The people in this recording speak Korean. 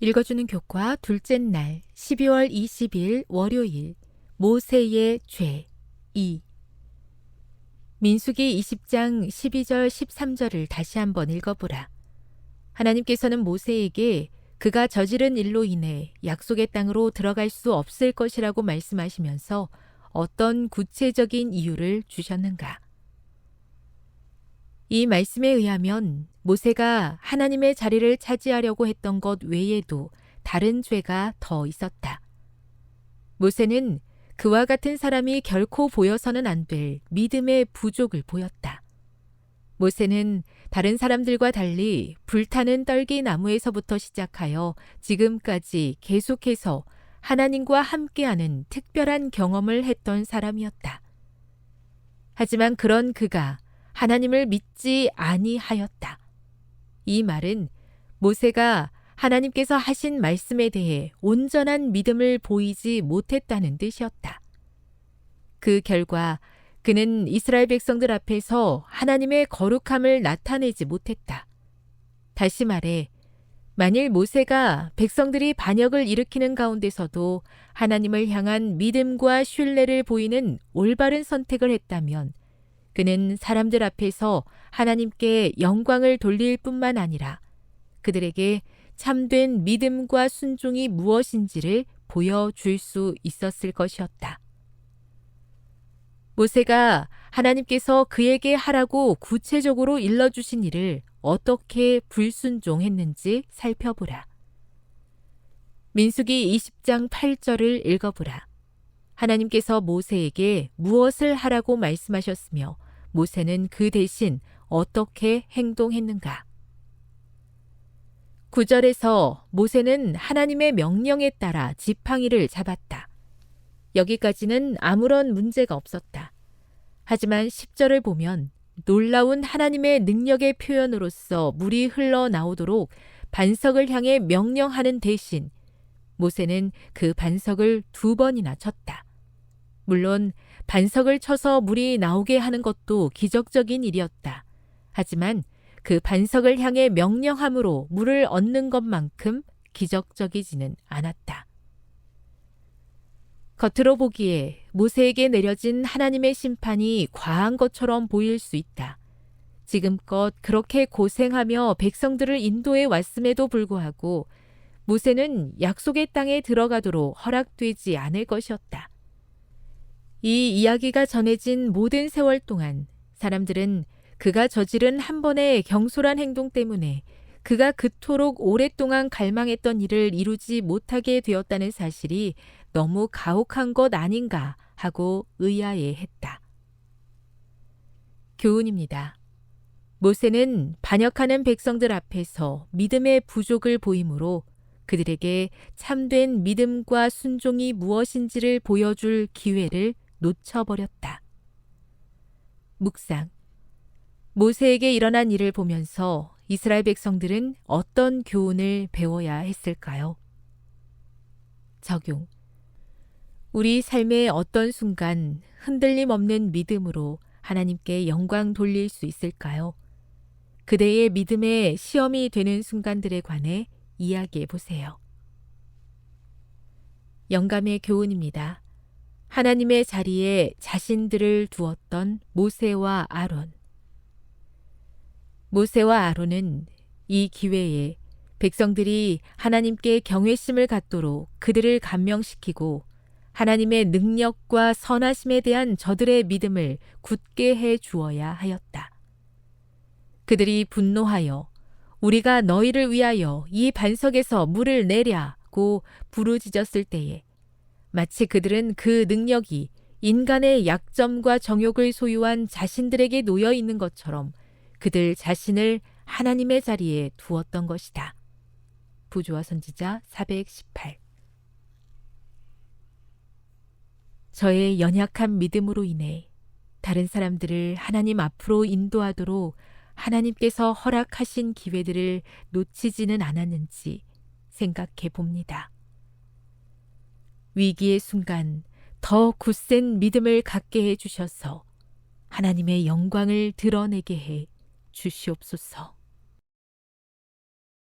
읽어주는 교과 둘째 날 12월 20일 월요일 모세의 죄 2 민수기 20장 12절 13절을 다시 한번 읽어보라. 하나님께서는 모세에게 그가 저지른 일로 인해 약속의 땅으로 들어갈 수 없을 것이라고 말씀하시면서 어떤 구체적인 이유를 주셨는가? 이 말씀에 의하면 모세가 하나님의 자리를 차지하려고 했던 것 외에도 다른 죄가 더 있었다. 모세는 그와 같은 사람이 결코 보여서는 안 될 믿음의 부족을 보였다. 모세는 다른 사람들과 달리 불타는 떨기 나무에서부터 시작하여 지금까지 계속해서 하나님과 함께하는 특별한 경험을 했던 사람이었다. 하지만 그런 그가 하나님을 믿지 아니하였다. 이 말은 모세가 하나님께서 하신 말씀에 대해 온전한 믿음을 보이지 못했다는 뜻이었다. 그 결과 그는 이스라엘 백성들 앞에서 하나님의 거룩함을 나타내지 못했다. 다시 말해, 만일 모세가 백성들이 반역을 일으키는 가운데서도 하나님을 향한 믿음과 신뢰를 보이는 올바른 선택을 했다면 그는 사람들 앞에서 하나님께 영광을 돌릴 뿐만 아니라 그들에게 참된 믿음과 순종이 무엇인지를 보여줄 수 있었을 것이었다. 모세가 하나님께서 그에게 하라고 구체적으로 일러주신 일을 어떻게 불순종했는지 살펴보라. 민수기 20장 8절을 읽어보라. 하나님께서 모세에게 무엇을 하라고 말씀하셨으며 모세는 그 대신 어떻게 행동했는가? 9절에서 모세는 하나님의 명령에 따라 지팡이를 잡았다. 여기까지는 아무런 문제가 없었다. 하지만 10절을 보면 놀라운 하나님의 능력의 표현으로서 물이 흘러나오도록 반석을 향해 명령하는 대신 모세는 그 반석을 2번이나 쳤다. 물론 반석을 쳐서 물이 나오게 하는 것도 기적적인 일이었다. 하지만 그 반석을 향해 명령함으로 물을 얻는 것만큼 기적적이지는 않았다. 겉으로 보기에 모세에게 내려진 하나님의 심판이 과한 것처럼 보일 수 있다. 지금껏 그렇게 고생하며 백성들을 인도해 왔음에도 불구하고 모세는 약속의 땅에 들어가도록 허락되지 않을 것이었다. 이 이야기가 전해진 모든 세월 동안 사람들은 그가 저지른 한 번의 경솔한 행동 때문에 그가 그토록 오랫동안 갈망했던 일을 이루지 못하게 되었다는 사실이 너무 가혹한 것 아닌가 하고 의아해했다. 교훈입니다. 모세는 반역하는 백성들 앞에서 믿음의 부족을 보이므로 그들에게 참된 믿음과 순종이 무엇인지를 보여줄 기회를 놓쳐버렸다. 묵상. 모세에게 일어난 일을 보면서 이스라엘 백성들은 어떤 교훈을 배워야 했을까요? 적용. 우리 삶의 어떤 순간 흔들림 없는 믿음으로 하나님께 영광 돌릴 수 있을까요? 그대의 믿음의 시험이 되는 순간들에 관해 이야기해 보세요. 영감의 교훈입니다. 하나님의 자리에 자신들을 두었던 모세와 아론. 모세와 아론은 이 기회에 백성들이 하나님께 경외심을 갖도록 그들을 감명시키고 하나님의 능력과 선하심에 대한 저들의 믿음을 굳게 해 주어야 하였다. 그들이 분노하여 우리가 너희를 위하여 이 반석에서 물을 내랴고 부르짖었을 때에 마치 그들은 그 능력이 인간의 약점과 정욕을 소유한 자신들에게 놓여 있는 것처럼 그들 자신을 하나님의 자리에 두었던 것이다. 부조화 선지자 418. 저의 연약한 믿음으로 인해 다른 사람들을 하나님 앞으로 인도하도록 하나님께서 허락하신 기회들을 놓치지는 않았는지 생각해 봅니다. 위기의 순간 더 굳센 믿음을 갖게 해 주셔서 하나님의 영광을 드러내게 해 주시옵소서.